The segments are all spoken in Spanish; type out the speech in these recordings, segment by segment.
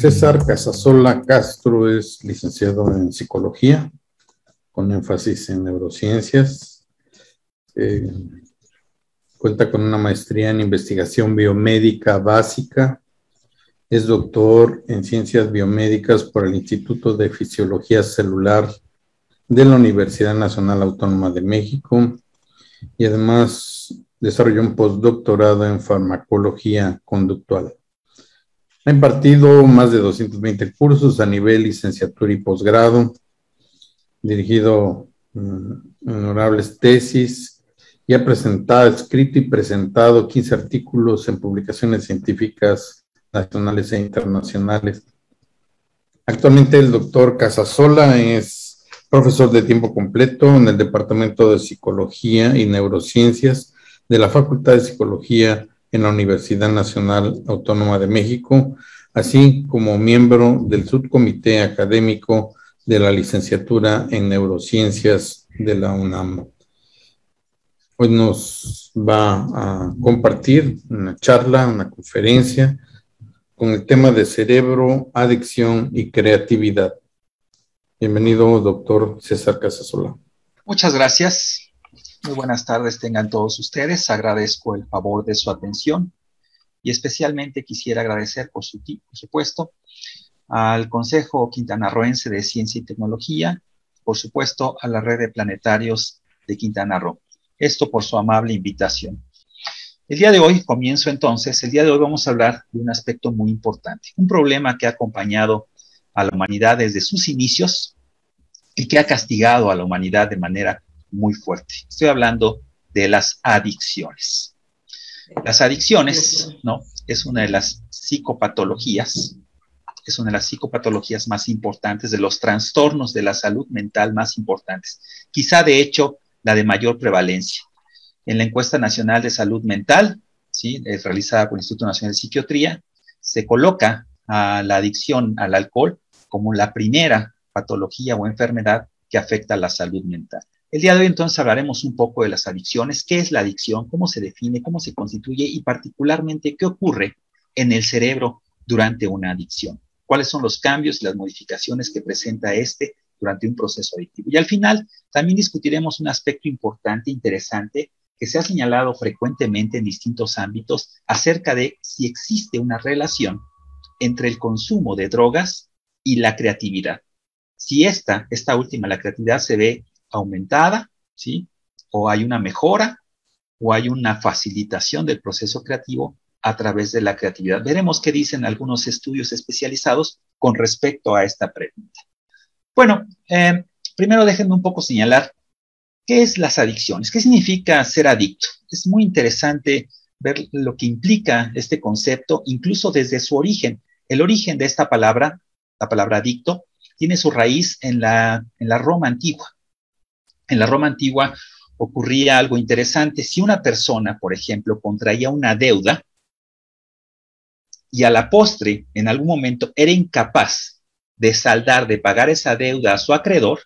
César Casasola Castro es licenciado en Psicología, con énfasis en neurociencias. Cuenta con una maestría en Investigación Biomédica Básica. Es doctor en Ciencias Biomédicas por el Instituto de Fisiología Celular de la Universidad Nacional Autónoma de México y además desarrolló un postdoctorado en Farmacología Conductual. Ha impartido más de 220 cursos a nivel licenciatura y posgrado, dirigido honorables tesis y ha escrito y presentado 15 artículos en publicaciones científicas nacionales e internacionales. Actualmente el doctor Casasola es profesor de tiempo completo en el Departamento de Psicología y Neurociencias de la Facultad de Psicología en la Universidad Nacional Autónoma de México, así como miembro del subcomité académico de la licenciatura en Neurociencias de la UNAM. Hoy nos va a compartir una charla, una conferencia con el tema de cerebro, adicción y creatividad. Bienvenido, doctor César Casasola. Muchas gracias. Muy buenas tardes tengan todos ustedes. Agradezco el favor de su atención y especialmente quisiera agradecer, por supuesto, al Consejo Quintanarroense de Ciencia y Tecnología, por supuesto, a la Red de Planetarios de Quintana Roo. Esto por su amable invitación. El día de hoy, comienzo entonces, el día de hoy vamos a hablar de un aspecto muy importante, un problema que ha acompañado a la humanidad desde sus inicios y que ha castigado a la humanidad de manera muy fuerte. Estoy hablando de las adicciones. Las adicciones, ¿no? Es una de las psicopatologías, más importantes, de los trastornos de la salud mental más importantes. Quizá, de hecho, la de mayor prevalencia. En la encuesta nacional de salud mental, ¿sí?, realizada por el Instituto Nacional de Psiquiatría, se coloca a la adicción al alcohol como la primera patología o enfermedad que afecta a la salud mental. El día de hoy entonces hablaremos un poco de las adicciones, qué es la adicción, cómo se define, cómo se constituye y particularmente qué ocurre en el cerebro durante una adicción. Cuáles son los cambios y las modificaciones que presenta durante un proceso adictivo. Y al final también discutiremos un aspecto importante, interesante, que se ha señalado frecuentemente en distintos ámbitos acerca de si existe una relación entre el consumo de drogas y la creatividad. Si esta última, la creatividad, se ve aumentada, ¿sí?, o hay una mejora, o hay una facilitación del proceso creativo a través de la creatividad. Veremos qué dicen algunos estudios especializados con respecto a esta pregunta. Bueno, primero déjenme un poco señalar qué es las adicciones, qué significa ser adicto. Es muy interesante ver lo que implica este concepto, incluso desde su origen. El origen de esta palabra, la palabra adicto, tiene su raíz en la Roma antigua. En la Roma antigua ocurría algo interesante. Si una persona, por ejemplo, contraía una deuda y a la postre, en algún momento, era incapaz de saldar, de pagar esa deuda a su acreedor,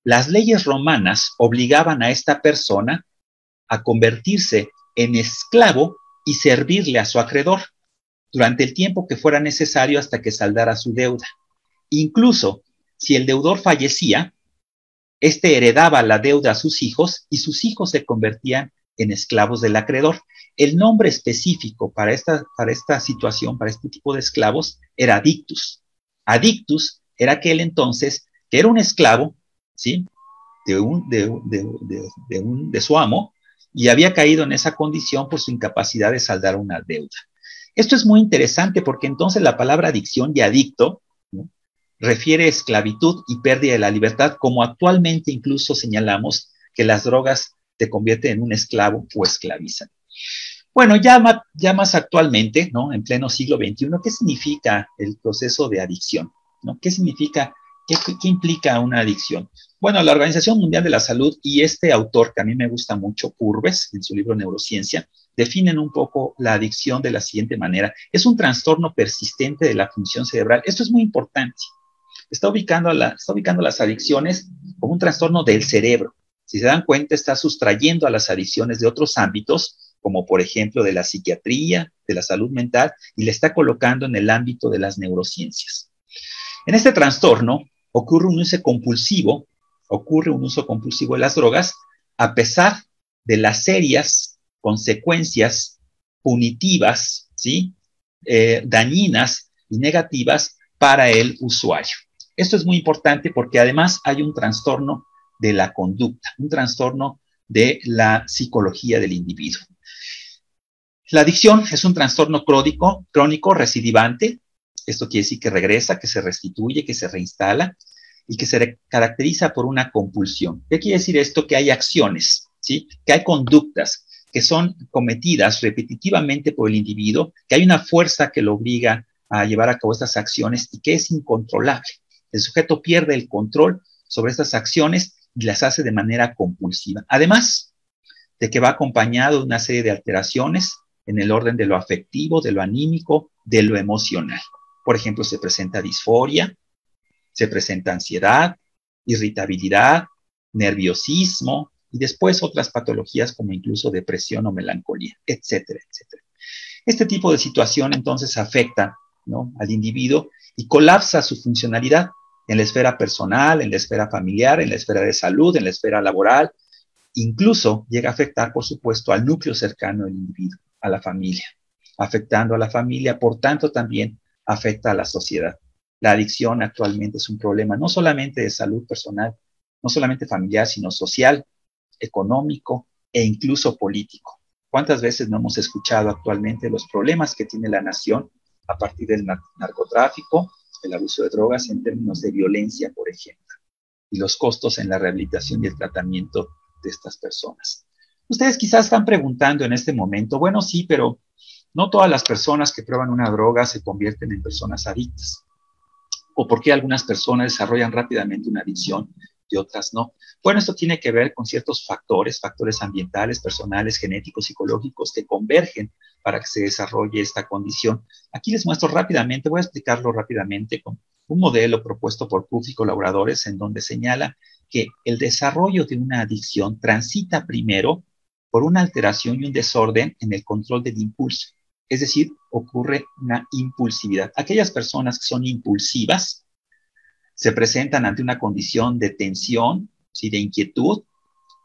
las leyes romanas obligaban a esta persona a convertirse en esclavo y servirle a su acreedor durante el tiempo que fuera necesario hasta que saldara su deuda. Incluso, si el deudor fallecía, este heredaba la deuda a sus hijos y sus hijos se convertían en esclavos del acreedor. El nombre específico para esta situación, para este tipo de esclavos, era adictus. Adictus era aquel entonces que era un esclavo, ¿sí?, de su amo, y había caído en esa condición por su incapacidad de saldar una deuda. Esto es muy interesante porque entonces la palabra adicción y adicto, ¿no?, refiere a esclavitud y pérdida de la libertad, como actualmente incluso señalamos que las drogas te convierten en un esclavo o esclavizan. Bueno, ya más actualmente, ¿no?, en pleno siglo XXI, ¿qué significa el proceso de adicción? ¿No? ¿Qué significa, qué implica una adicción? Bueno, la Organización Mundial de la Salud y este autor que a mí me gusta mucho, Purves, en su libro Neurociencia, definen un poco la adicción de la siguiente manera. Es un trastorno persistente de la función cerebral. Esto es muy importante. Está ubicando las adicciones como un trastorno del cerebro. Si se dan cuenta, está sustrayendo a las adicciones de otros ámbitos como por ejemplo de la psiquiatría, de la salud mental, y la está colocando en el ámbito de las neurociencias. En este trastorno ocurre un uso compulsivo de las drogas, a pesar de las serias consecuencias punitivas, ¿sí? Dañinas y negativas para el usuario. Esto es muy importante porque además hay un trastorno de la conducta, un trastorno de la psicología del individuo. La adicción es un trastorno crónico recidivante. Esto quiere decir que regresa, que se restituye, que se reinstala y que se caracteriza por una compulsión. ¿Qué quiere decir esto? Que hay acciones, ¿sí? Que hay conductas que son cometidas repetitivamente por el individuo, que hay una fuerza que lo obliga a llevar a cabo estas acciones y que es incontrolable. El sujeto pierde el control sobre estas acciones y las hace de manera compulsiva. Además de que va acompañado de una serie de alteraciones en el orden de lo afectivo, de lo anímico, de lo emocional. Por ejemplo, se presenta disforia, se presenta ansiedad, irritabilidad, nerviosismo y después otras patologías como incluso depresión o melancolía, etcétera, etcétera. Este tipo de situación entonces afecta, ¿no?, al individuo y colapsa su funcionalidad en la esfera personal, en la esfera familiar, en la esfera de salud, en la esfera laboral. Incluso llega a afectar, por supuesto, al núcleo cercano del individuo, a la familia. Afectando a la familia, por tanto, también afecta a la sociedad. La adicción actualmente es un problema no solamente de salud personal, no solamente familiar, sino social, económico e incluso político. ¿Cuántas veces no hemos escuchado actualmente los problemas que tiene la nación a partir del narcotráfico, el abuso de drogas en términos de violencia, por ejemplo, y los costos en la rehabilitación y el tratamiento de estas personas? Ustedes quizás están preguntando en este momento, bueno, sí, pero no todas las personas que prueban una droga se convierten en personas adictas. ¿O por qué algunas personas desarrollan rápidamente una adicción y otras no? Bueno, esto tiene que ver con ciertos factores ambientales, personales, genéticos, psicológicos, que convergen para que se desarrolle esta condición. Aquí les muestro rápidamente, voy a explicarlo rápidamente con un modelo propuesto por Puf y colaboradores, en donde señala que el desarrollo de una adicción transita primero por una alteración y un desorden en el control del impulso. Es decir, ocurre una impulsividad. Aquellas personas que son impulsivas se presentan ante una condición de tensión, ¿sí?, de inquietud,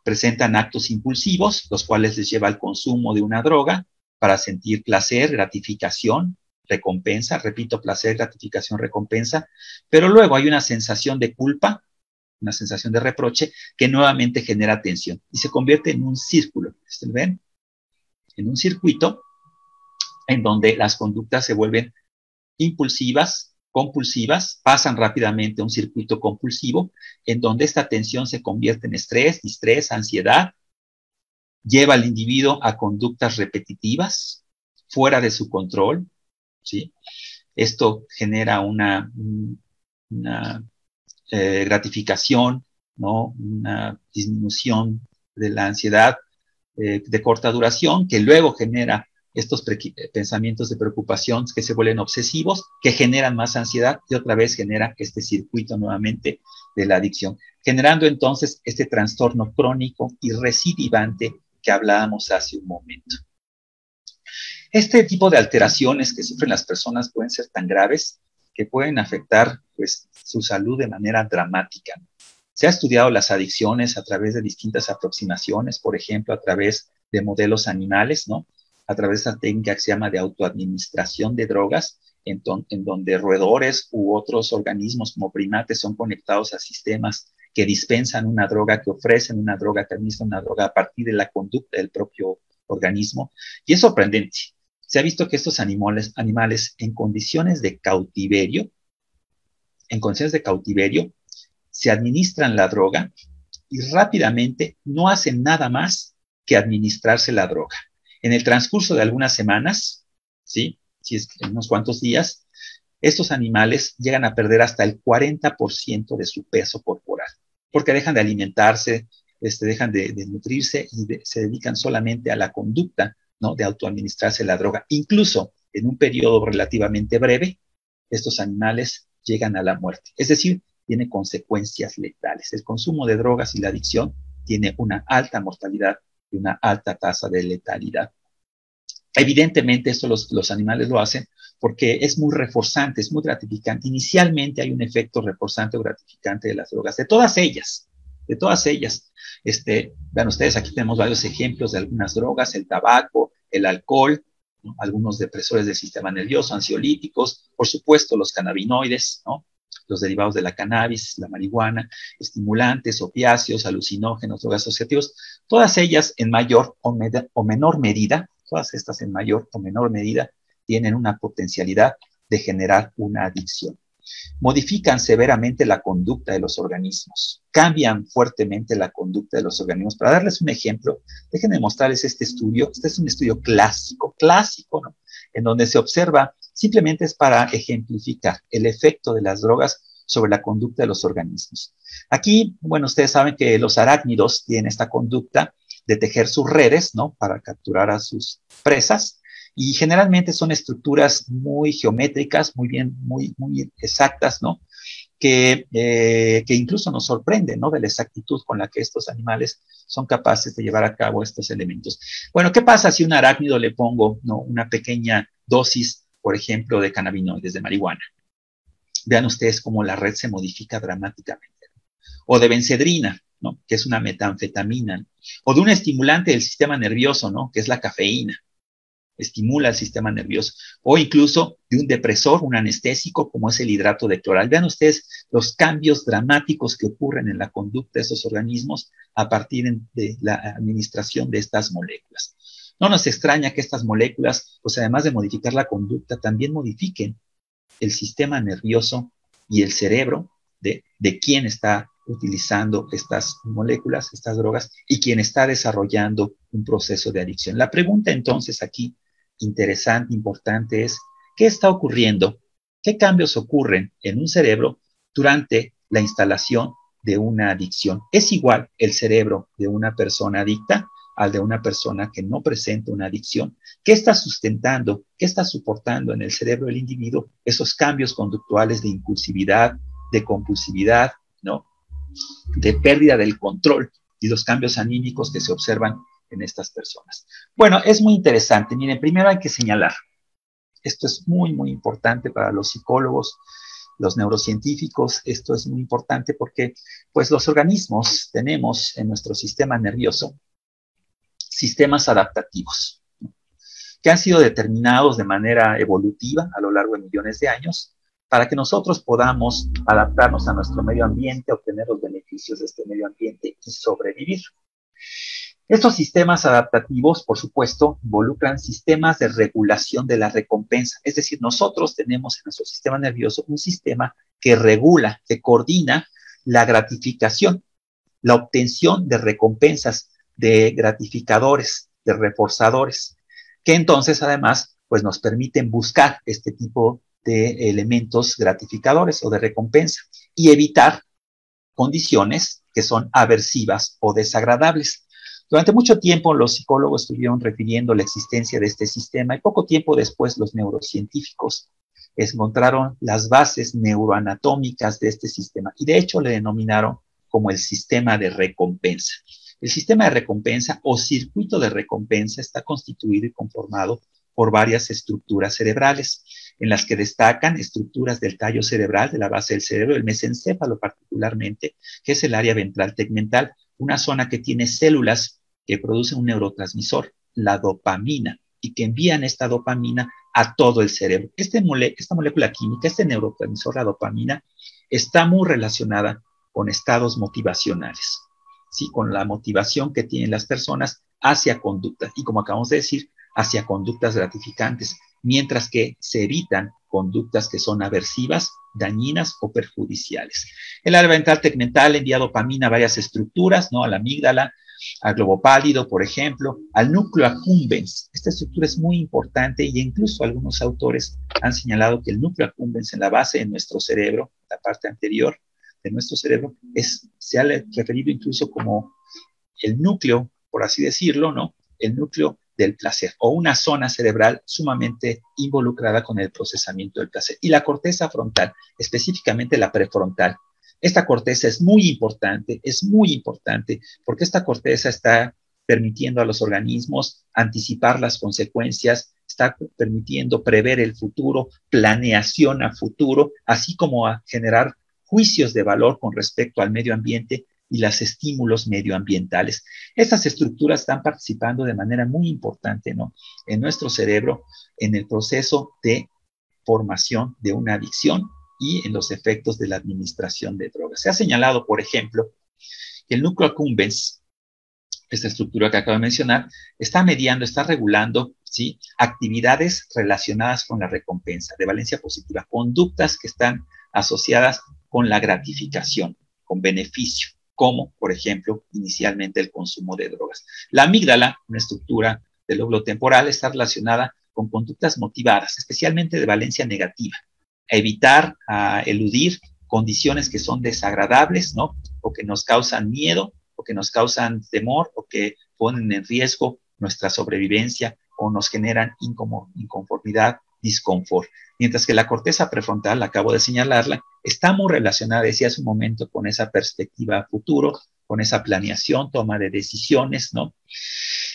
presentan actos impulsivos, los cuales les lleva al consumo de una droga para sentir placer, gratificación, recompensa, repito, placer, gratificación, recompensa, pero luego hay una sensación de culpa, una sensación de reproche que nuevamente genera tensión y se convierte en un círculo. ¿Ven? En un circuito en donde las conductas se vuelven impulsivas, compulsivas, pasan rápidamente a un circuito compulsivo, en donde esta tensión se convierte en estrés, distrés, ansiedad, lleva al individuo a conductas repetitivas, fuera de su control, ¿sí? Esto genera una gratificación, ¿no?, una disminución de la ansiedad de corta duración, que luego genera estos pensamientos de preocupación que se vuelven obsesivos, que generan más ansiedad y otra vez genera este circuito nuevamente de la adicción, generando entonces este trastorno crónico y recidivante que hablábamos hace un momento. Este tipo de alteraciones que sufren las personas pueden ser tan graves que pueden afectar, pues, su salud de manera dramática. Se ha estudiado las adicciones a través de distintas aproximaciones, por ejemplo, a través de modelos animales, ¿no?, a través de esta técnica que se llama de autoadministración de drogas, en donde roedores u otros organismos como primates son conectados a sistemas que dispensan una droga, que ofrecen una droga, que administran una droga a partir de la conducta del propio organismo. Y es sorprendente. Se ha visto que estos animales en condiciones de cautiverio, se administran la droga y rápidamente no hacen nada más que administrarse la droga. En el transcurso de algunas semanas, ¿sí?, si es que en unos cuantos días, estos animales llegan a perder hasta el 40% de su peso corporal, porque dejan de alimentarse, dejan de nutrirse y se dedican solamente a la conducta, ¿no?, de autoadministrarse la droga. Incluso en un periodo relativamente breve, estos animales llegan a la muerte. Es decir, tiene consecuencias letales. El consumo de drogas y la adicción tiene una alta mortalidad y una alta tasa de letalidad Evidentemente esto los animales lo hacen porque es muy reforzante, es muy gratificante. Inicialmente hay un efecto reforzante o gratificante de las drogas, de todas ellas, de todas ellas. Vean ustedes, aquí tenemos varios ejemplos de algunas drogas, el tabaco, el alcohol, ¿no? Algunos depresores del sistema nervioso, ansiolíticos, por supuesto los cannabinoides, ¿no? Los derivados de la cannabis, la marihuana, estimulantes, opiáceos, alucinógenos, drogas asociativos, todas ellas en mayor o menor medida, todas estas en mayor o menor medida tienen una potencialidad de generar una adicción. Modifican severamente la conducta de los organismos, cambian fuertemente la conducta de los organismos. Para darles un ejemplo, déjenme mostrarles este estudio. Este es un estudio clásico, ¿no? En donde se observa, simplemente es para ejemplificar el efecto de las drogas sobre la conducta de los organismos. Aquí, bueno, ustedes saben que los arácnidos tienen esta conducta de tejer sus redes, ¿no? Para capturar a sus presas. Y generalmente son estructuras muy geométricas, muy exactas, ¿no? Que incluso nos sorprenden, ¿no? De la exactitud con la que estos animales son capaces de llevar a cabo estos elementos. Bueno, ¿qué pasa si a un arácnido le pongo, ¿no? Una pequeña dosis, por ejemplo, de cannabinoides, de marihuana? Vean ustedes cómo la red se modifica dramáticamente. O de bencedrina, ¿no? Que es una metanfetamina. O de un estimulante del sistema nervioso, ¿no? Que es la cafeína. Estimula el sistema nervioso, o incluso de un depresor, un anestésico, como es el hidrato de cloral. Vean ustedes los cambios dramáticos que ocurren en la conducta de estos organismos a partir de la administración de estas moléculas. No nos extraña que estas moléculas, pues además de modificar la conducta, también modifiquen el sistema nervioso y el cerebro de quien está utilizando estas moléculas, estas drogas, y quien está desarrollando un proceso de adicción. La pregunta entonces aquí interesante, importante es, ¿qué está ocurriendo? ¿Qué cambios ocurren en un cerebro durante la instalación de una adicción? ¿Es igual el cerebro de una persona adicta al de una persona que no presenta una adicción? ¿Qué está sustentando, qué está soportando en el cerebro del individuo esos cambios conductuales de impulsividad, de compulsividad, ¿no? De pérdida del control y los cambios anímicos que se observan en estas personas? Bueno, es muy interesante. Miren, primero hay que señalar, esto es muy importante para los psicólogos, los neurocientíficos. Esto es muy importante porque, pues, los organismos tenemos en nuestro sistema nervioso sistemas adaptativos, ¿no? Que han sido determinados de manera evolutiva a lo largo de millones de años para que nosotros podamos adaptarnos a nuestro medio ambiente, obtener los beneficios de este medio ambiente y sobrevivir. Estos sistemas adaptativos, por supuesto, involucran sistemas de regulación de la recompensa. Es decir, nosotros tenemos en nuestro sistema nervioso un sistema que regula, que coordina la gratificación, la obtención de recompensas, de gratificadores, de reforzadores, que entonces además pues nos permiten buscar este tipo de elementos gratificadores o de recompensa y evitar condiciones que son aversivas o desagradables. Durante mucho tiempo los psicólogos estuvieron refiriendo la existencia de este sistema y poco tiempo después los neurocientíficos encontraron las bases neuroanatómicas de este sistema y de hecho le denominaron como el sistema de recompensa. El sistema de recompensa o circuito de recompensa está constituido y conformado por varias estructuras cerebrales, en las que destacan estructuras del tallo cerebral, de la base del cerebro, el mesencéfalo particularmente, que es el área ventral tegmental, una zona que tiene células que producen un neurotransmisor, la dopamina, y que envían esta dopamina a todo el cerebro. Esta molécula química, este neurotransmisor, la dopamina, está muy relacionada con estados motivacionales, ¿sí? Con la motivación que tienen las personas hacia conductas, y como acabamos de decir, hacia conductas gratificantes, mientras que se evitan conductas que son aversivas, dañinas o perjudiciales. El área ventral tegmental envía dopamina a varias estructuras, ¿no? A la amígdala, al globo pálido, por ejemplo, al núcleo accumbens. Esta estructura es muy importante y incluso algunos autores han señalado que el núcleo accumbens en la base de nuestro cerebro, la parte anterior de nuestro cerebro, se ha referido incluso como el núcleo, por así decirlo, ¿no? El núcleo del placer, o una zona cerebral sumamente involucrada con el procesamiento del placer. Y la corteza frontal, específicamente la prefrontal. Esta corteza es muy importante porque esta corteza está permitiendo a los organismos anticipar las consecuencias, está permitiendo prever el futuro, planeación a futuro, así como a generar juicios de valor con respecto al medio ambiente y los estímulos medioambientales. Estas estructuras están participando de manera muy importante, ¿no?, en nuestro cerebro, en el proceso de formación de una adicción y en los efectos de la administración de drogas. Se ha señalado, por ejemplo, que el núcleo accumbens, esta estructura que acabo de mencionar, está mediando, está regulando, ¿sí?, actividades relacionadas con la recompensa de valencia positiva, conductas que están asociadas con la gratificación, con beneficio, como, por ejemplo, inicialmente el consumo de drogas. La amígdala, una estructura del lóbulo temporal, está relacionada con conductas motivadas, especialmente de valencia negativa, a evitar, a eludir condiciones que son desagradables, ¿no?, o que nos causan miedo, o que nos causan temor, o que ponen en riesgo nuestra sobrevivencia, o nos generan inconformidad, disconfort. Mientras que la corteza prefrontal, acabo de señalarla, está muy relacionada, decía hace un momento, con esa perspectiva a futuro, con esa planeación, toma de decisiones, ¿no?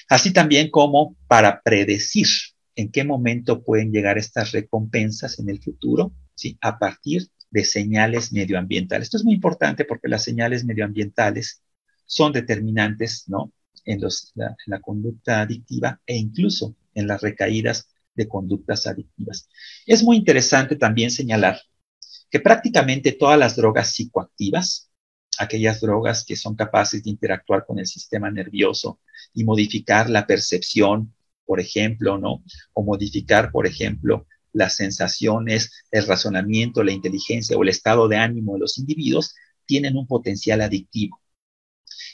Así también como para predecir en qué momento pueden llegar estas recompensas en el futuro, ¿sí?, a partir de señales medioambientales. Esto es muy importante porque las señales medioambientales son determinantes, ¿no?, en la conducta adictiva e incluso en las recaídas de conductas adictivas. Es muy interesante también señalar que prácticamente todas las drogas psicoactivas, aquellas drogas que son capaces de interactuar con el sistema nervioso y modificar la percepción, por ejemplo, ¿no?, o modificar, por ejemplo, las sensaciones, el razonamiento, la inteligencia o el estado de ánimo de los individuos, tienen un potencial adictivo.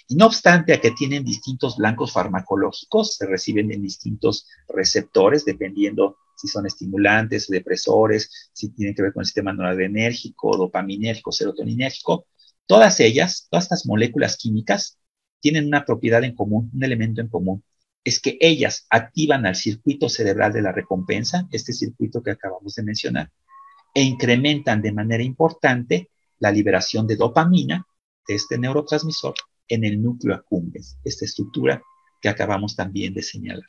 Y no obstante a que tienen distintos blancos farmacológicos, se reciben en distintos receptores, dependiendo si son estimulantes, depresores, si tienen que ver con el sistema noradrenérgico, dopaminérgico, serotoninérgico, todas estas moléculas químicas tienen una propiedad en común, un elemento en común, es que ellas activan al circuito cerebral de la recompensa, este circuito que acabamos de mencionar, e incrementan de manera importante la liberación de dopamina, de este neurotransmisor, en el núcleo accumbens, esta estructura que acabamos también de señalar.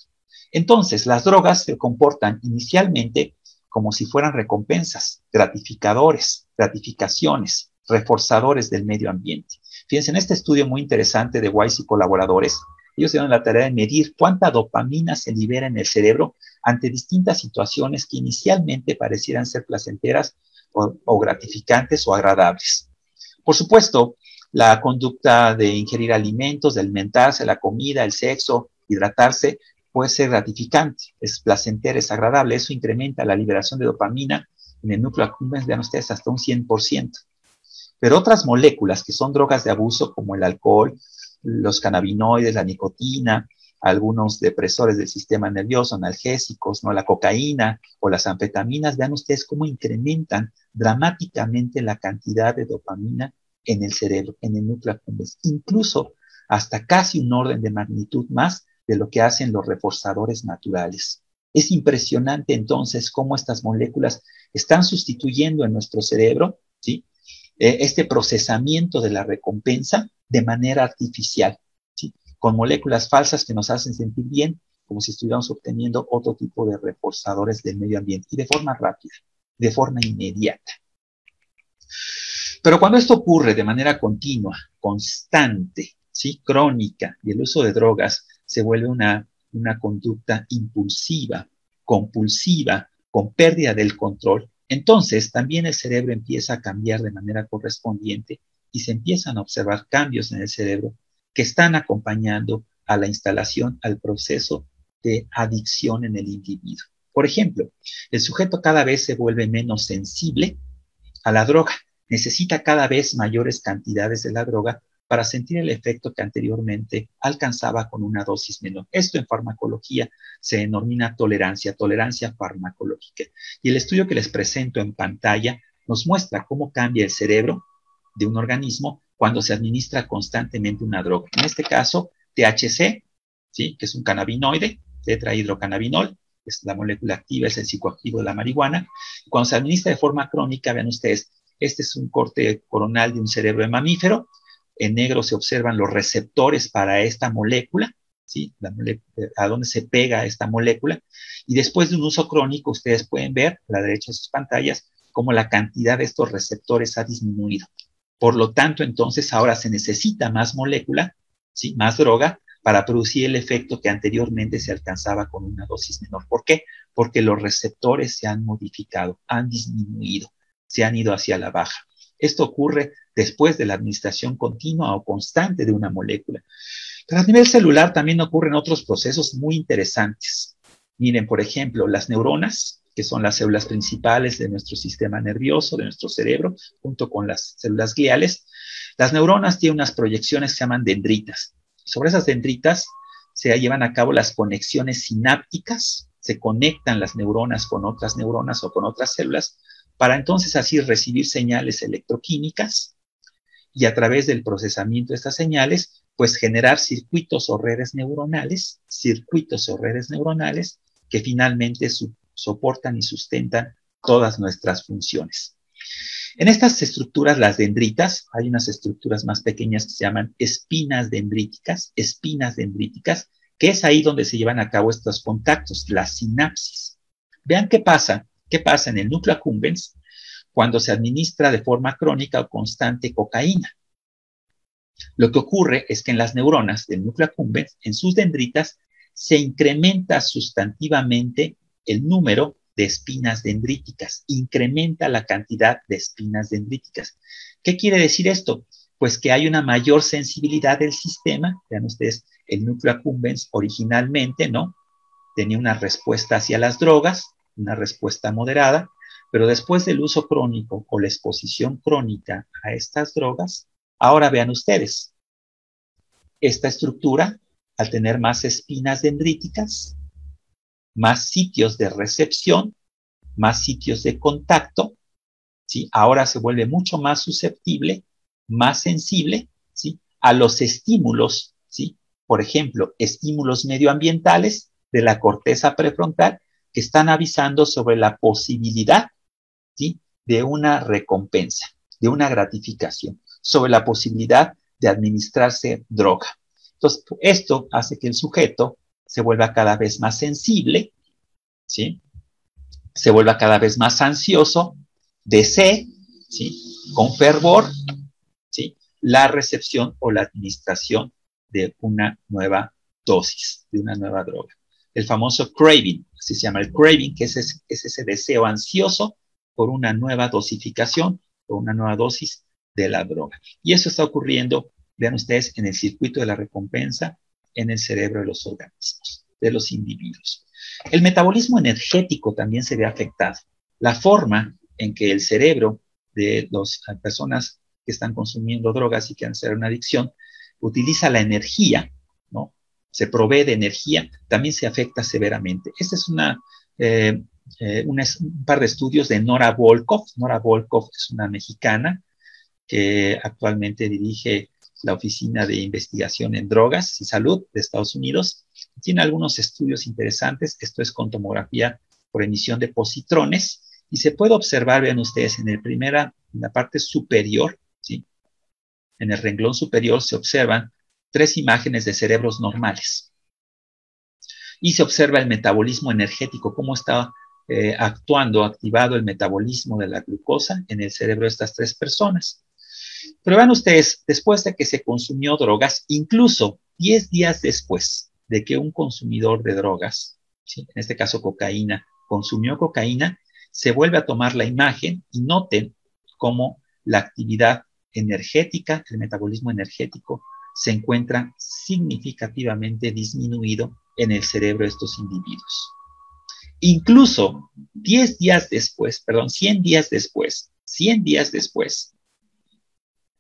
Entonces, las drogas se comportan inicialmente como si fueran recompensas, gratificadores, gratificaciones, reforzadores del medio ambiente. Fíjense, en este estudio muy interesante de Weiss y colaboradores, ellos dieron la tarea de medir cuánta dopamina se libera en el cerebro ante distintas situaciones que inicialmente parecieran ser placenteras o gratificantes o agradables. Por supuesto, la conducta de ingerir alimentos, de alimentarse, la comida, el sexo, hidratarse, puede ser gratificante, es placentero, es agradable. Eso incrementa la liberación de dopamina en el núcleo accumbens, vean ustedes, hasta un 100%. Pero otras moléculas que son drogas de abuso, como el alcohol, los cannabinoides, la nicotina, algunos depresores del sistema nervioso, analgésicos, ¿no?, la cocaína o las anfetaminas, vean ustedes cómo incrementan dramáticamente la cantidad de dopamina en el cerebro, en el núcleo accumbens, incluso hasta casi un orden de magnitud más de lo que hacen los reforzadores naturales. Es impresionante entonces cómo estas moléculas están sustituyendo en nuestro cerebro, ¿sí?, este procesamiento de la recompensa de manera artificial, ¿sí?, con moléculas falsas que nos hacen sentir bien, como si estuviéramos obteniendo otro tipo de reforzadores del medio ambiente, y de forma rápida, de forma inmediata. Pero cuando esto ocurre de manera continua, constante, ¿sí?, crónica, y el uso de drogas se vuelve una conducta impulsiva, compulsiva, con pérdida del control, entonces también el cerebro empieza a cambiar de manera correspondiente y se empiezan a observar cambios en el cerebro que están acompañando a la instalación, al proceso de adicción en el individuo. Por ejemplo, el sujeto cada vez se vuelve menos sensible a la droga, necesita cada vez mayores cantidades de la droga para sentir el efecto que anteriormente alcanzaba con una dosis menor. Esto en farmacología se denomina tolerancia farmacológica. Y el estudio que les presento en pantalla nos muestra cómo cambia el cerebro de un organismo cuando se administra constantemente una droga. En este caso, THC, ¿sí?, que es un cannabinoide, tetrahidrocannabinol, es la molécula activa, es el psicoactivo de la marihuana. Cuando se administra de forma crónica, vean ustedes, este es un corte coronal de un cerebro de mamífero. En negro se observan los receptores para esta molécula, ¿sí? A dónde se pega esta molécula. Y después de un uso crónico, ustedes pueden ver a la derecha de sus pantallas cómo la cantidad de estos receptores ha disminuido. Por lo tanto, entonces, ahora se necesita más molécula, ¿sí? Más droga, para producir el efecto que anteriormente se alcanzaba con una dosis menor. ¿Por qué? Porque los receptores se han modificado, han disminuido, se han ido hacia la baja. Esto ocurre después de la administración continua o constante de una molécula. Pero a nivel celular también ocurren otros procesos muy interesantes. Miren, por ejemplo, las neuronas, que son las células principales de nuestro sistema nervioso, de nuestro cerebro, junto con las células gliales. Las neuronas tienen unas proyecciones que se llaman dendritas. Sobre esas dendritas se llevan a cabo las conexiones sinápticas, se conectan las neuronas con otras neuronas o con otras células, para entonces así recibir señales electroquímicas y a través del procesamiento de estas señales, pues generar circuitos o redes neuronales que finalmente soportan y sustentan todas nuestras funciones. En estas estructuras, las dendritas, hay unas estructuras más pequeñas que se llaman espinas dendríticas, que es ahí donde se llevan a cabo estos contactos, la sinapsis. Vean qué pasa en el núcleo accumbens cuando se administra de forma crónica o constante cocaína. Lo que ocurre es que en las neuronas del núcleo accumbens, en sus dendritas, se incrementa sustantivamente el número de espinas dendríticas, incrementa la cantidad de espinas dendríticas. ¿Qué quiere decir esto? Pues que hay una mayor sensibilidad del sistema. Vean ustedes, el núcleo accumbens originalmente, ¿no? Tenía una respuesta hacia las drogas, una respuesta moderada, pero después del uso crónico o la exposición crónica a estas drogas, ahora vean ustedes, esta estructura, al tener más espinas dendríticas, más sitios de recepción, más sitios de contacto, ¿sí? Ahora se vuelve mucho más susceptible, más sensible, ¿sí? A los estímulos, ¿sí? Por ejemplo, estímulos medioambientales de la corteza prefrontal que están avisando sobre la posibilidad, ¿sí? De una recompensa, de una gratificación, sobre la posibilidad de administrarse droga. Entonces, esto hace que el sujeto se vuelva cada vez más sensible, ¿sí? Se vuelva cada vez más ansioso, desee, ¿sí? Con fervor, ¿sí? La recepción o la administración de una nueva dosis, de una nueva droga. El famoso craving, así se llama el craving, que es ese deseo ansioso por una nueva dosificación, por una nueva dosis de la droga. Y eso está ocurriendo, vean ustedes, en el circuito de la recompensa en el cerebro de los organismos, de los individuos. El metabolismo energético también se ve afectado. La forma en que el cerebro de las personas que están consumiendo drogas y que han sido una adicción utiliza la energía, ¿no? Se provee de energía, también se afecta severamente. Esta es un par de estudios de Nora Volkoff. Nora Volkoff es una mexicana que actualmente dirige la Oficina de Investigación en Drogas y Salud de Estados Unidos. Tiene algunos estudios interesantes. Esto es con tomografía por emisión de positrones y se puede observar, vean ustedes, en la parte superior, ¿sí? En el renglón superior se observan 3 imágenes de cerebros normales y se observa el metabolismo energético, cómo está activado el metabolismo de la glucosa en el cerebro de estas 3 personas. Pero vean ustedes, después de que se consumió drogas, incluso 10 días después de que un consumidor de drogas, ¿sí? En este caso cocaína, consumió cocaína, se vuelve a tomar la imagen y noten cómo la actividad energética, el metabolismo energético, se encuentra significativamente disminuido en el cerebro de estos individuos. Incluso 100 días después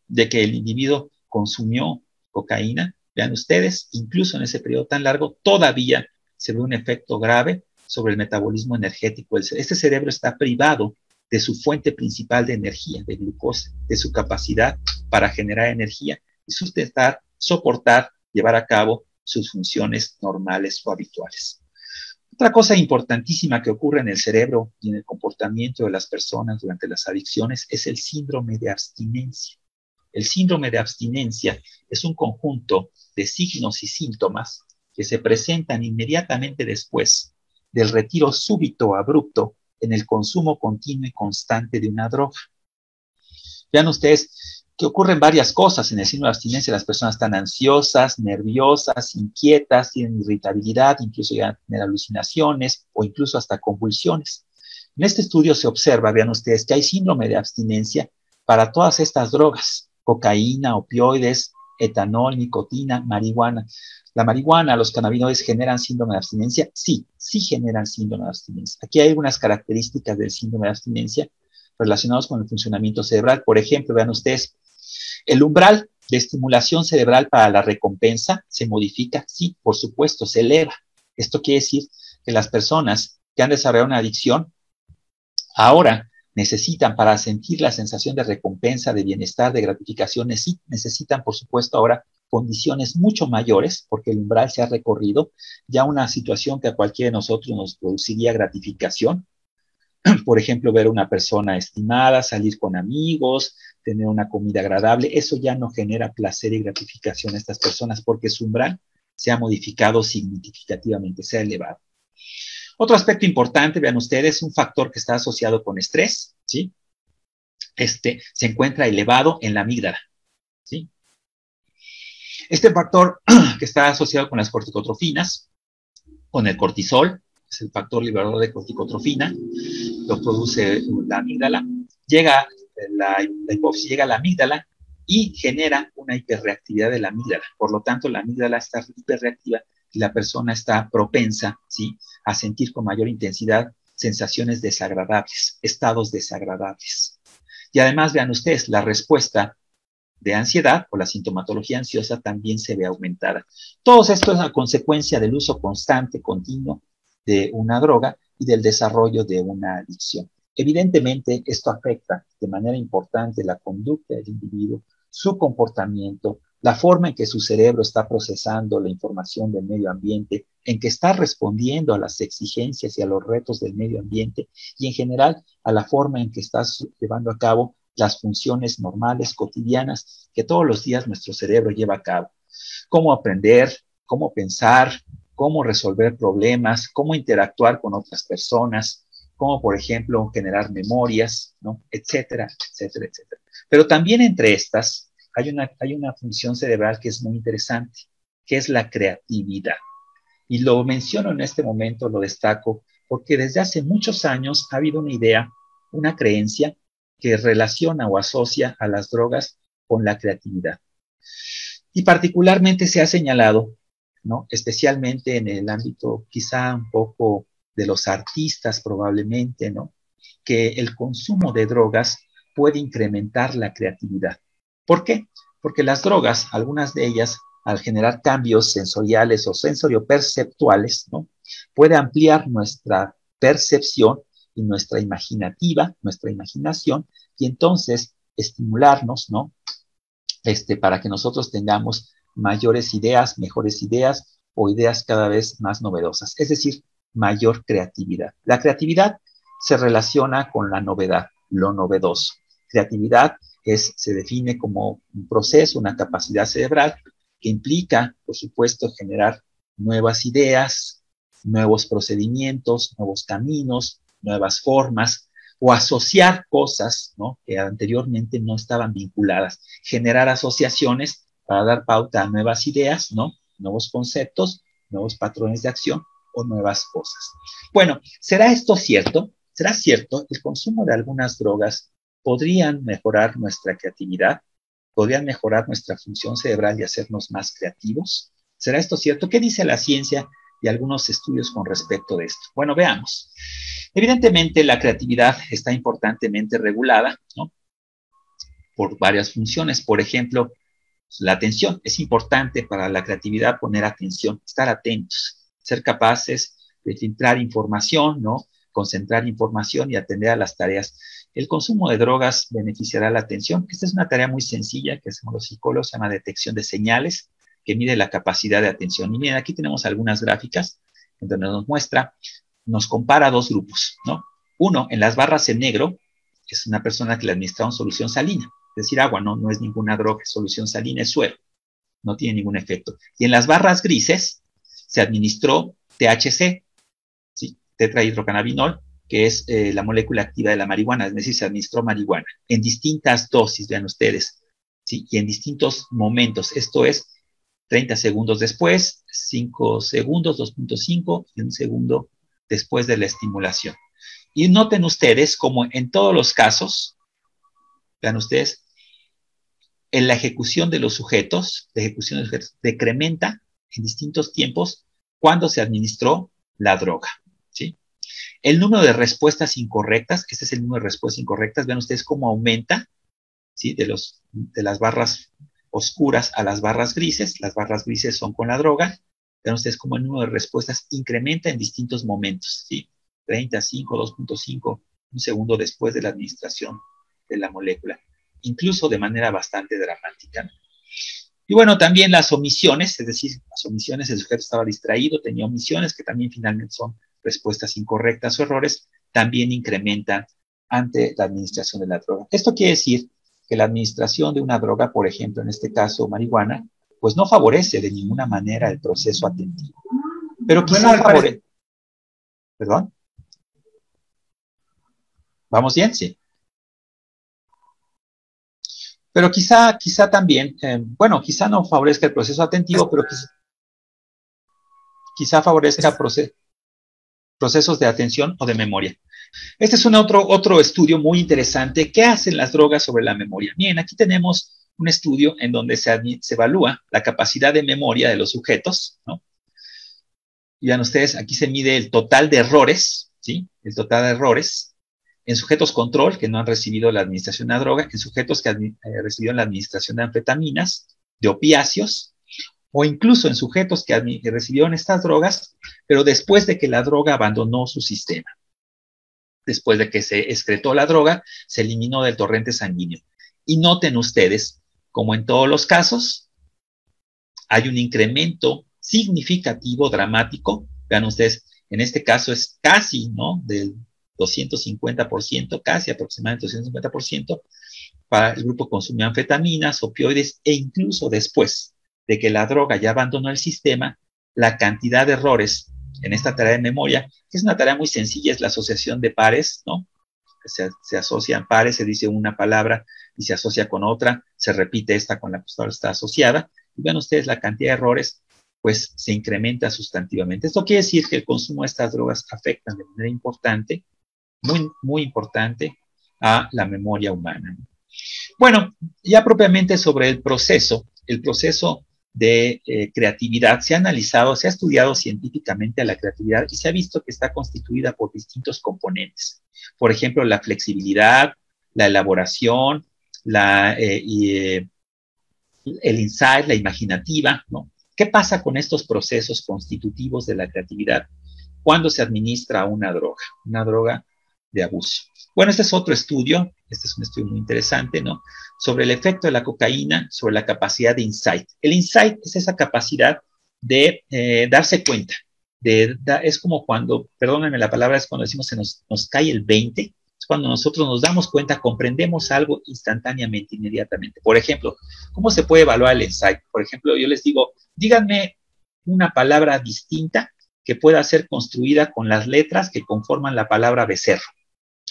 de que el individuo consumió cocaína, vean ustedes, incluso en ese periodo tan largo, todavía se ve un efecto grave sobre el metabolismo energético. Este cerebro está privado de su fuente principal de energía, de glucosa, de su capacidad para generar energía y sustentar, soportar, llevar a cabo sus funciones normales o habituales. Otra cosa importantísima que ocurre en el cerebro y en el comportamiento de las personas durante las adicciones es el síndrome de abstinencia. El síndrome de abstinencia es un conjunto de signos y síntomas que se presentan inmediatamente después del retiro súbito o abrupto en el consumo continuo y constante de una droga. Vean ustedes que ocurren varias cosas en el síndrome de abstinencia. Las personas están ansiosas, nerviosas, inquietas, tienen irritabilidad, incluso llegan a tener alucinaciones o incluso hasta convulsiones. En este estudio se observa, vean ustedes, que hay síndrome de abstinencia para todas estas drogas: cocaína, opioides, etanol, nicotina, marihuana. La marihuana, los cannabinoides generan síndrome de abstinencia. Sí, sí generan síndrome de abstinencia. Aquí hay algunas características del síndrome de abstinencia relacionados con el funcionamiento cerebral. Por ejemplo, vean ustedes, el umbral de estimulación cerebral para la recompensa se modifica. Sí, por supuesto, se eleva. Esto quiere decir que las personas que han desarrollado una adicción ahora necesitan, para sentir la sensación de recompensa, de bienestar, de gratificación, necesitan, por supuesto, ahora condiciones mucho mayores, porque el umbral se ha recorrido, ya una situación que a cualquiera de nosotros nos produciría gratificación. Por ejemplo, ver a una persona estimada, salir con amigos, tener una comida agradable, eso ya no genera placer y gratificación a estas personas, porque su umbral se ha modificado significativamente, se ha elevado. Otro aspecto importante, vean ustedes, un factor que está asociado con estrés, ¿sí? Se encuentra elevado en la amígdala, ¿sí? Este factor que está asociado con las corticotrofinas, con el cortisol, es el factor liberador de corticotrofina, lo produce la amígdala, llega la hipófisis, llega a la amígdala y genera una hiperreactividad de la amígdala. Por lo tanto, la amígdala está hiperreactiva y la persona está propensa, ¿sí?, a sentir con mayor intensidad sensaciones desagradables, estados desagradables. Y además, vean ustedes, la respuesta de ansiedad o la sintomatología ansiosa también se ve aumentada. Todo esto es a consecuencia del uso constante, continuo de una droga y del desarrollo de una adicción. Evidentemente, esto afecta de manera importante la conducta del individuo, su comportamiento, la forma en que su cerebro está procesando la información del medio ambiente, en que está respondiendo a las exigencias y a los retos del medio ambiente y en general a la forma en que está llevando a cabo las funciones normales, cotidianas, que todos los días nuestro cerebro lleva a cabo. Cómo aprender, cómo pensar, cómo resolver problemas, cómo interactuar con otras personas, cómo, por ejemplo, generar memorias, ¿no?, etcétera, etcétera, etcétera. Pero también entre estas hay una función cerebral que es muy interesante, que es la creatividad. Y lo menciono en este momento, lo destaco, porque desde hace muchos años ha habido una idea, una creencia que relaciona o asocia a las drogas con la creatividad. Y particularmente se ha señalado, ¿no?, especialmente en el ámbito quizá un poco de los artistas probablemente, ¿no?, que el consumo de drogas puede incrementar la creatividad. ¿Por qué? Porque las drogas, algunas de ellas, al generar cambios sensoriales o sensorioperceptuales, ¿no?, puede ampliar nuestra percepción y nuestra imaginación, y entonces estimularnos, ¿no?, para que nosotros tengamos mayores ideas, mejores ideas o ideas cada vez más novedosas, es decir, mayor creatividad. La creatividad se relaciona con la novedad, lo novedoso. Creatividad se define como un proceso, una capacidad cerebral que implica, por supuesto, generar nuevas ideas, nuevos procedimientos, nuevos caminos, nuevas formas, o asociar cosas, ¿no?, que anteriormente no estaban vinculadas, generar asociaciones para dar pauta a nuevas ideas, ¿no?, nuevos conceptos, nuevos patrones de acción o nuevas cosas. Bueno, ¿será esto cierto? ¿Será cierto? El consumo de algunas drogas podrían mejorar nuestra creatividad, podrían mejorar nuestra función cerebral y hacernos más creativos. ¿Será esto cierto? ¿Qué dice la ciencia y algunos estudios con respecto de esto? Bueno, veamos. Evidentemente, la creatividad está importantemente regulada, ¿no?, por varias funciones. Por ejemplo, la atención. Es importante para la creatividad poner atención, estar atentos, ser capaces de filtrar información, ¿no?, concentrar información y atender a las tareas. El consumo de drogas beneficiará la atención. Esta es una tarea muy sencilla que hacemos los psicólogos, se llama detección de señales, que mide la capacidad de atención. Y miren, aquí tenemos algunas gráficas en donde nos muestra, nos compara dos grupos, ¿no? Uno, en las barras en negro, es una persona que le administraron solución salina, es decir, agua, no es ninguna droga, solución salina, es suero, no tiene ningún efecto. Y en las barras grises, se administró THC, ¿sí? Tetrahidrocannabinol, que es la molécula activa de la marihuana, es decir, se administró marihuana en distintas dosis, vean ustedes, ¿sí? Y en distintos momentos, esto es 30 segundos después, 5 segundos, 2.5 y 1 segundo después de la estimulación. Y noten ustedes como en todos los casos, vean ustedes, en la ejecución de los sujetos, decrementa en distintos tiempos cuando se administró la droga, ¿sí? El número de respuestas incorrectas, este es el número de respuestas incorrectas, vean ustedes cómo aumenta, ¿sí? De las barras oscuras a las barras grises son con la droga, vean ustedes cómo el número de respuestas incrementa en distintos momentos, ¿sí? 35, 2.5, un segundo después de la administración de la molécula, incluso de manera bastante dramática. Y bueno, también las omisiones, es decir, las omisiones, el sujeto estaba distraído, tenía omisiones, que también finalmente son respuestas incorrectas o errores, también incrementan ante la administración de la droga. Esto quiere decir que la administración de una droga, por ejemplo, en este caso marihuana, pues no favorece de ninguna manera el proceso atentivo. Pero quizá favorece... ¿Perdón? ¿Vamos bien? Sí. Pero quizá también, bueno, quizá no favorezca el proceso atentivo, pero quizá favorezca procesos de atención o de memoria. Este es otro estudio muy interesante. ¿Qué hacen las drogas sobre la memoria? Bien, aquí tenemos un estudio en donde se evalúa la capacidad de memoria de los sujetos, ¿no? Y vean ustedes, aquí se mide el total de errores, ¿sí? El total de errores en sujetos control que no han recibido la administración de la droga, en sujetos que recibieron la administración de anfetaminas, de opiáceos, o incluso en sujetos que recibieron estas drogas, pero después de que la droga abandonó su sistema. Después de que se excretó la droga, se eliminó del torrente sanguíneo. Y noten ustedes, como en todos los casos, hay un incremento significativo, dramático. Vean ustedes, en este caso es casi, ¿no?, del 250%, casi aproximadamente 250%, para el grupo que consumió anfetaminas, opioides, e incluso después de que la droga ya abandonó el sistema, la cantidad de errores en esta tarea de memoria, que es una tarea muy sencilla, es la asociación de pares, ¿no? Se asocian pares, se dice una palabra y se asocia con otra, se repite esta con la que está asociada, y vean ustedes la cantidad de errores, pues se incrementa sustantivamente. Esto quiere decir que el consumo de estas drogas afectan de manera importante, muy, muy importante, a la memoria humana. Bueno, ya propiamente sobre el proceso de creatividad, se ha analizado, se ha estudiado científicamente a la creatividad y se ha visto que está constituida por distintos componentes. Por ejemplo, la flexibilidad, la elaboración, el insight, la imaginativa, ¿no? ¿Qué pasa con estos procesos constitutivos de la creatividad cuando se administra una droga de abuso? Bueno, este es otro estudio, este es un estudio muy interesante, ¿no?, sobre el efecto de la cocaína sobre la capacidad de insight. El insight es esa capacidad de darse cuenta, es como cuando, perdónenme la palabra, es cuando decimos se nos cae el 20, es cuando nosotros nos damos cuenta, comprendemos algo instantáneamente, inmediatamente. Por ejemplo, ¿cómo se puede evaluar el insight? Por ejemplo, yo les digo, díganme una palabra distinta que pueda ser construida con las letras que conforman la palabra becerro.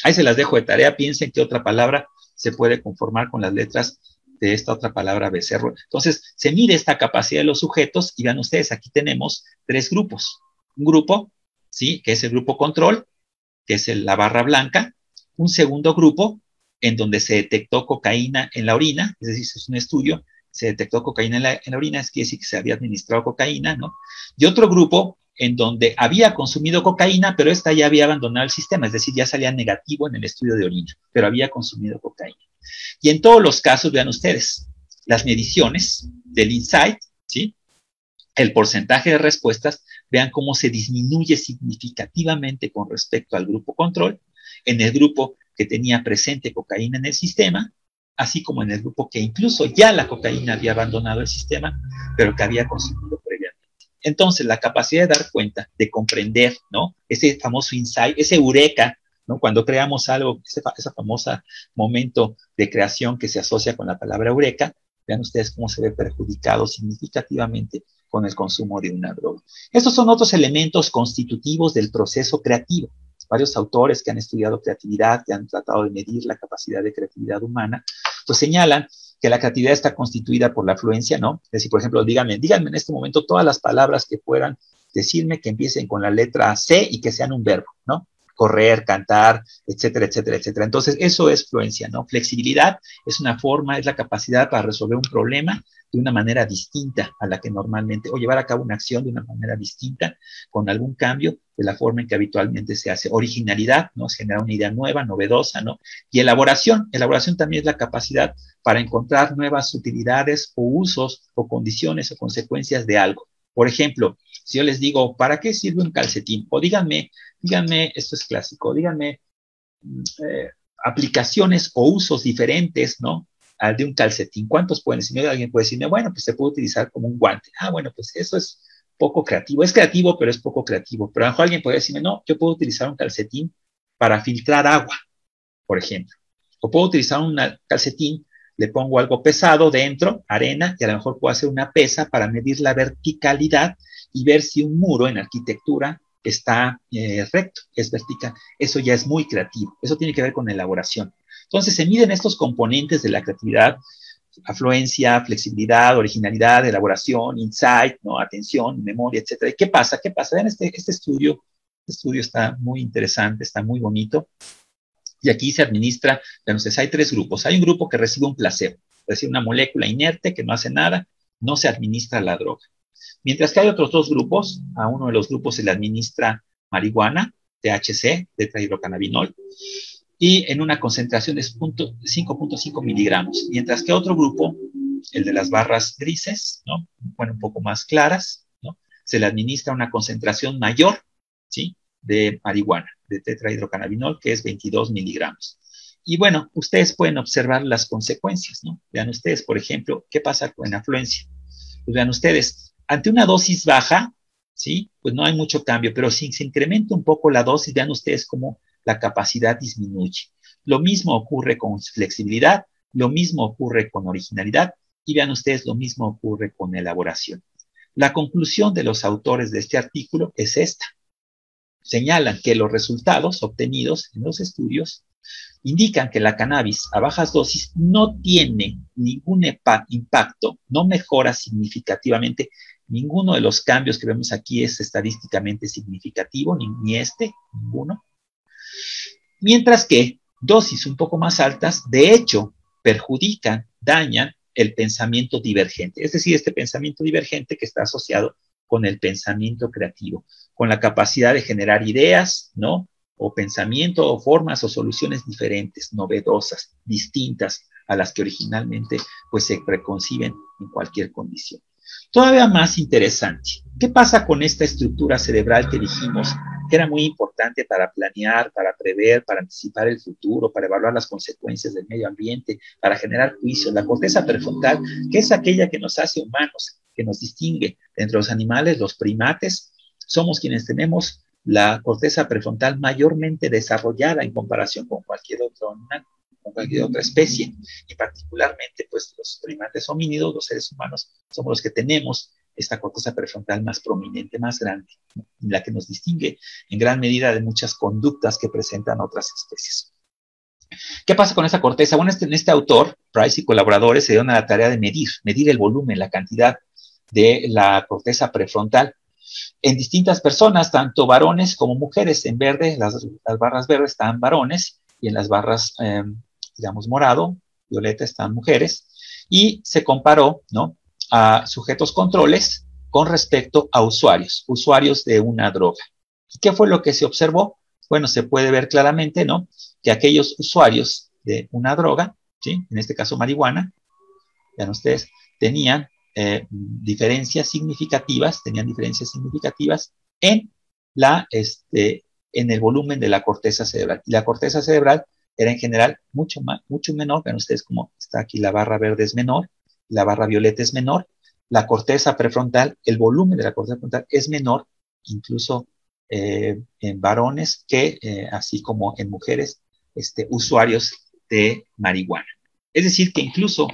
Ahí se las dejo de tarea, piensen que otra palabra se puede conformar con las letras de esta otra palabra becerro. Entonces, se mide esta capacidad de los sujetos y vean ustedes, aquí tenemos 3 grupos. Un grupo, ¿sí?, que es el grupo control, que es la barra blanca. Un segundo grupo, en donde se detectó cocaína en la orina, es decir, es un estudio, se detectó cocaína en la orina, es quiere decir que se había administrado cocaína, ¿no? Y otro grupo en donde había consumido cocaína, pero esta ya había abandonado el sistema, es decir, ya salía negativo en el estudio de orina, pero había consumido cocaína. Y en todos los casos, vean ustedes, las mediciones del insight, ¿sí?, el porcentaje de respuestas, vean cómo se disminuye significativamente con respecto al grupo control, en el grupo que tenía presente cocaína en el sistema, así como en el grupo que incluso ya la cocaína había abandonado el sistema, pero que había consumido previamente. Entonces, la capacidad de dar cuenta, de comprender, ¿no?, ese famoso insight, ese eureka, ¿no?, cuando creamos algo, ese famoso momento de creación que se asocia con la palabra eureka, vean ustedes cómo se ve perjudicado significativamente con el consumo de una droga. Estos son otros elementos constitutivos del proceso creativo. Varios autores que han estudiado creatividad, que han tratado de medir la capacidad de creatividad humana, pues señalan que la creatividad está constituida por la afluencia, ¿no? Es decir, por ejemplo, díganme en este momento todas las palabras que puedan decirme que empiecen con la letra C y que sean un verbo, ¿no? Correr, cantar, etcétera, etcétera, etcétera. Entonces, eso es fluencia, ¿no? Flexibilidad es una forma, es la capacidad para resolver un problema de una manera distinta a la que normalmente, o llevar a cabo una acción de una manera distinta, con algún cambio de la forma en que habitualmente se hace. Originalidad, ¿no? Es generar una idea nueva, novedosa, ¿no? Y elaboración también es la capacidad para encontrar nuevas utilidades o usos o condiciones o consecuencias de algo. Por ejemplo, si yo les digo, ¿para qué sirve un calcetín? O díganme, esto es clásico, díganme aplicaciones o usos diferentes, ¿no? Al de un calcetín. ¿Cuántos pueden decirme? Alguien puede decirme, bueno, pues se puede utilizar como un guante. Ah, bueno, pues eso es poco creativo. Es creativo, pero es poco creativo. Pero a lo mejor alguien puede decirme, no, yo puedo utilizar un calcetín para filtrar agua, por ejemplo. O puedo utilizar un calcetín, le pongo algo pesado dentro, arena, y a lo mejor puedo hacer una pesa para medir la verticalidad y ver si un muro en arquitectura está recto, es vertical. Eso ya es muy creativo. Eso tiene que ver con elaboración. Entonces se miden estos componentes de la creatividad: afluencia, flexibilidad, originalidad, elaboración, insight, ¿no? Atención, memoria, etcétera. ¿Y qué pasa? Vean este estudio. Este estudio está muy interesante, está muy bonito. Y aquí se administra, entonces hay 3 grupos. Hay un grupo que recibe un placebo, es decir, una molécula inerte que no hace nada, no se administra la droga. Mientras que hay otros 2 grupos, a uno de los grupos se le administra marihuana, THC, tetrahidrocannabinol, y en una concentración de 5.5 miligramos, mientras que otro grupo, el de las barras grises, ¿no? Bueno, un poco más claras, ¿no? Se le administra una concentración mayor, ¿sí? De marihuana, de tetrahidrocannabinol, que es 22 miligramos. Y bueno, ustedes pueden observar las consecuencias, ¿no? Vean ustedes, por ejemplo, ¿qué pasa con la afluencia? Pues vean ustedes, ante una dosis baja, ¿sí? Pues no hay mucho cambio, pero si se incrementa un poco la dosis, vean ustedes cómo la capacidad disminuye. Lo mismo ocurre con flexibilidad, lo mismo ocurre con originalidad, y vean ustedes, lo mismo ocurre con elaboración. La conclusión de los autores de este artículo es esta. Señalan que los resultados obtenidos en los estudios indican que la cannabis a bajas dosis no tiene ningún impacto, no mejora significativamente. Ninguno de los cambios que vemos aquí es estadísticamente significativo, ni ninguno. Mientras que dosis un poco más altas, de hecho, perjudican, dañan el pensamiento divergente. Es decir, este pensamiento divergente que está asociado con el pensamiento creativo, con la capacidad de generar ideas, ¿no? O pensamiento, o formas, o soluciones diferentes, novedosas, distintas a las que originalmente pues, se preconciben en cualquier condición. Todavía más interesante, ¿qué pasa con esta estructura cerebral que dijimos que era muy importante para planear, para prever, para anticipar el futuro, para evaluar las consecuencias del medio ambiente, para generar juicios? La corteza prefrontal, que es aquella que nos hace humanos, que nos distingue entre los animales, los primates, somos quienes tenemos la corteza prefrontal mayormente desarrollada en comparación con cualquier otro animal, con cualquier otra especie, y particularmente pues los primates homínidos, los seres humanos, somos los que tenemos esta corteza prefrontal más prominente, más grande, ¿no? La que nos distingue en gran medida de muchas conductas que presentan otras especies. ¿Qué pasa con esa corteza? Bueno, este autor, Price y colaboradores, se dieron a la tarea de medir el volumen, la cantidad de la corteza prefrontal en distintas personas, tanto varones como mujeres. En verde, las barras verdes están varones, y en las barras, digamos, morado, violeta, están mujeres, y se comparó, ¿no?, a sujetos controles con respecto a usuarios de una droga. ¿Y qué fue lo que se observó? Bueno, se puede ver claramente, ¿no?, que aquellos usuarios de una droga, ¿sí?, en este caso marihuana, vean ustedes, tenían diferencias significativas en el volumen de la corteza cerebral. Y la corteza cerebral era en general mucho menor. Vean ustedes cómo está aquí, la barra verde es menor, la barra violeta es menor. La corteza prefrontal, el volumen de la corteza prefrontal es menor, incluso en varones, que así como en mujeres, usuarios de marihuana. Es decir, que incluso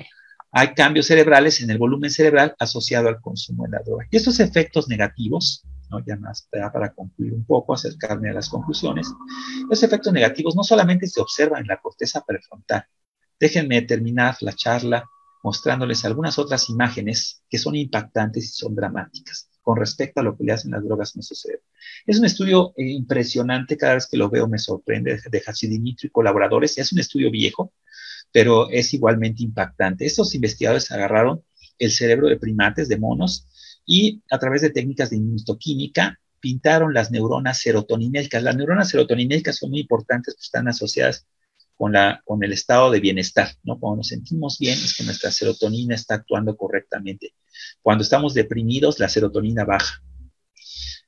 hay cambios cerebrales en el volumen cerebral asociado al consumo de la droga. Y estos efectos negativos, ¿no? Ya más para concluir un poco, acercarme a las conclusiones, los efectos negativos no solamente se observan en la corteza prefrontal. Déjenme terminar la charla mostrándoles algunas otras imágenes que son impactantes y son dramáticas con respecto a lo que le hacen las drogas en nuestro cerebro. Es un estudio impresionante, cada vez que lo veo me sorprende, de Hatzidimitra y colaboradores. Es un estudio viejo, pero es igualmente impactante. Estos investigadores agarraron el cerebro de primates, de monos, y a través de técnicas de inmunoquímica pintaron las neuronas serotoninérgicas. Las neuronas serotoninérgicas son muy importantes, pues están asociadas con el estado de bienestar, ¿no? Cuando nos sentimos bien es que nuestra serotonina está actuando correctamente. Cuando estamos deprimidos, la serotonina baja.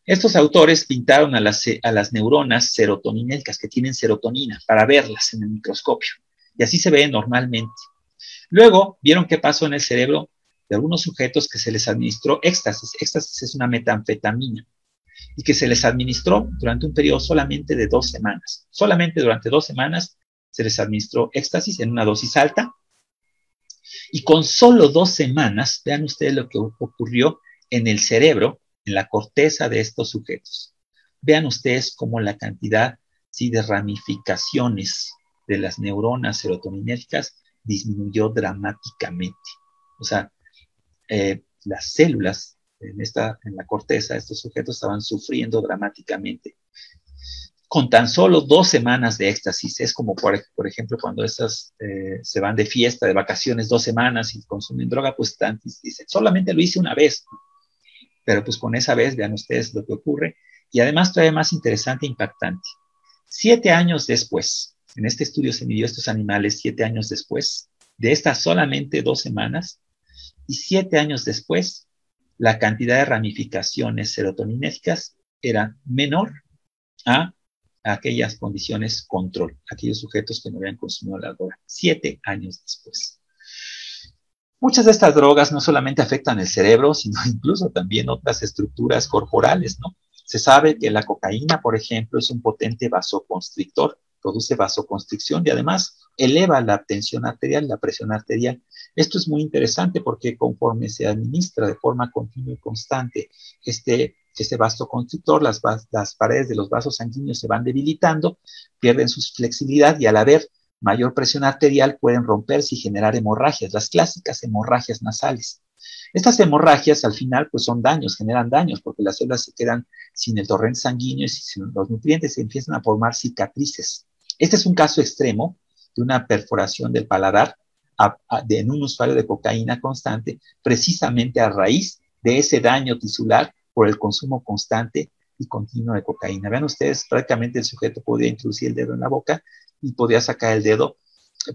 Estos autores pintaron a las neuronas serotoninérgicas que tienen serotonina para verlas en el microscopio. Y así se ve normalmente. Luego vieron qué pasó en el cerebro de algunos sujetos que se les administró éxtasis. Éxtasis es una metanfetamina. Y que se les administró durante un periodo solamente de 2 semanas. Solamente durante 2 semanas se les administró éxtasis en una dosis alta. Y con solo 2 semanas, vean ustedes lo que ocurrió en el cerebro, en la corteza de estos sujetos. Vean ustedes cómo la cantidad, ¿sí?, de ramificaciones de las neuronas serotoninérgicas disminuyó dramáticamente. O sea, las células en la corteza de estos sujetos estaban sufriendo dramáticamente. Con tan solo 2 semanas de éxtasis, es como por ejemplo cuando estas se van de fiesta, de vacaciones 2 semanas y consumen droga, pues dicen, solamente lo hice una vez, pero pues con esa vez vean ustedes lo que ocurre. Y además todavía más interesante e impactante. 7 años después, en este estudio se midió estos animales 7 años después, de estas solamente 2 semanas, y 7 años después, la cantidad de ramificaciones serotoninérgicas era menor a aquellas condiciones control, aquellos sujetos que no habían consumido la droga, 7 años después. Muchas de estas drogas no solamente afectan el cerebro, sino incluso también otras estructuras corporales, ¿no? Se sabe que la cocaína, por ejemplo, es un potente vasoconstrictor, produce vasoconstricción y además eleva la tensión arterial, la presión arterial. Esto es muy interesante porque conforme se administra de forma continua y constante este vasoconstrictor, las paredes de los vasos sanguíneos se van debilitando, pierden su flexibilidad y al haber mayor presión arterial pueden romperse y generar hemorragias, las clásicas hemorragias nasales. Estas hemorragias al final pues son daños, generan daños porque las células se quedan sin el torrente sanguíneo y sin los nutrientes, se empiezan a formar cicatrices. Este es un caso extremo de una perforación del paladar en un usuario de cocaína constante, precisamente a raíz de ese daño tisular por el consumo constante y continuo de cocaína. Vean ustedes, prácticamente el sujeto podía introducir el dedo en la boca y podía sacar el dedo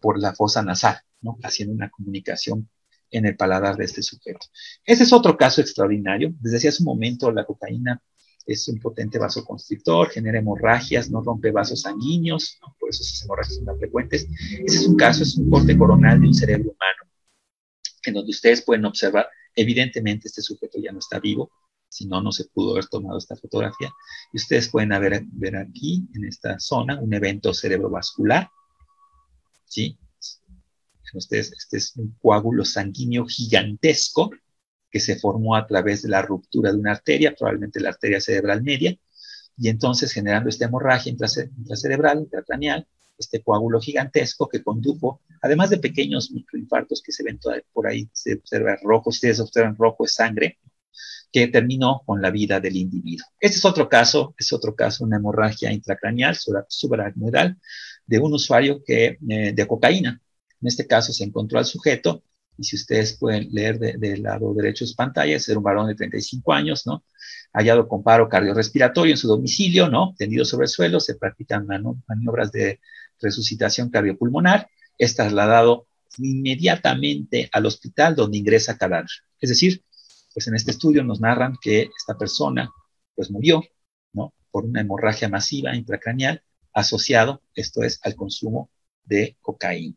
por la fosa nasal, ¿no?, haciendo una comunicación en el paladar de este sujeto. Ese es otro caso extraordinario. Desde hace un momento la cocaína es un potente vasoconstrictor, genera hemorragias, no rompe vasos sanguíneos, ¿no?, por eso esas hemorragias son tan frecuentes. Ese es un caso, es un corte coronal de un cerebro humano, en donde ustedes pueden observar, evidentemente este sujeto ya no está vivo, si no, no se pudo haber tomado esta fotografía, y ustedes pueden ver aquí, en esta zona, un evento cerebrovascular, ¿sí? Ustedes, este es un coágulo sanguíneo gigantesco que se formó a través de la ruptura de una arteria, probablemente la arteria cerebral media, y entonces generando esta hemorragia intracerebral, intracraneal, este coágulo gigantesco que condujo, además de pequeños microinfartos que se ven por ahí, se observa rojo, ustedes observan rojo es sangre, que terminó con la vida del individuo. Este es otro caso, una hemorragia intracraneal, subaracnoidal, de un usuario de cocaína. En este caso se encontró al sujeto, y si ustedes pueden leer del lado derecho de su pantalla, es un varón de 35 años, ¿no?, hallado con paro cardiorrespiratorio en su domicilio, ¿no?, tendido sobre el suelo, se practican maniobras de resucitación cardiopulmonar, es trasladado inmediatamente al hospital donde ingresa cadáver. Es decir, pues en este estudio nos narran que esta persona pues murió, ¿no?, por una hemorragia masiva intracraneal asociado, esto es, al consumo de cocaína.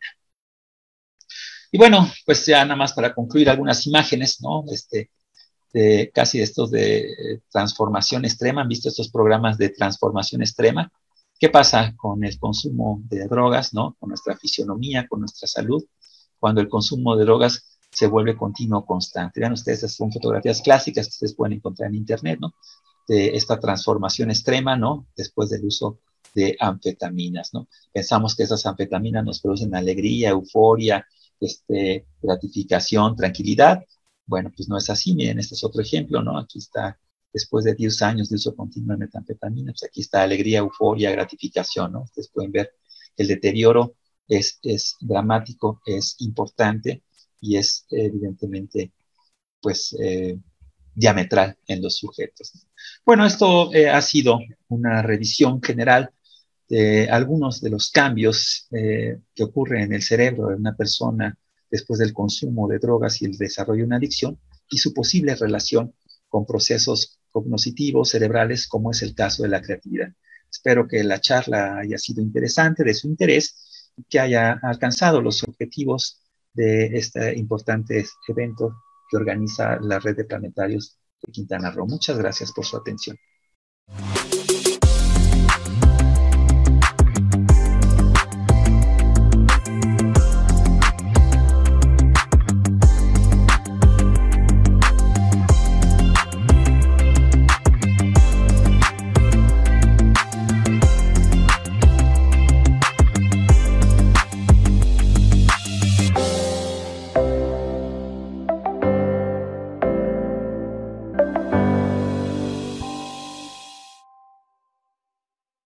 Y bueno, pues ya nada más para concluir algunas imágenes, ¿no?, casi estos de transformación extrema. ¿Han visto estos programas de transformación extrema? ¿Qué pasa con el consumo de drogas, ¿no?, con nuestra fisionomía, con nuestra salud? Cuando el consumo de drogas se vuelve continuo constante. Vean ustedes, estas son fotografías clásicas que ustedes pueden encontrar en internet, ¿no? De esta transformación extrema, ¿no? Después del uso de anfetaminas, ¿no? Pensamos que esas anfetaminas nos producen alegría, euforia, gratificación, tranquilidad. Bueno, pues no es así. Miren, este es otro ejemplo, ¿no? Aquí está, después de 10 años de uso continuo de metanfetamina, pues aquí está alegría, euforia, gratificación, ¿no? Ustedes pueden ver que el deterioro es dramático, es importante y es evidentemente, pues, diametral en los sujetos. Bueno, esto ha sido una revisión general de algunos de los cambios que ocurren en el cerebro de una persona después del consumo de drogas y el desarrollo de una adicción y su posible relación con procesos cognitivos cerebrales, como es el caso de la creatividad. Espero que la charla haya sido interesante, de su interés, y que haya alcanzado los objetivos de este importante evento que organiza la Red de Planetarios de Quintana Roo. Muchas gracias por su atención.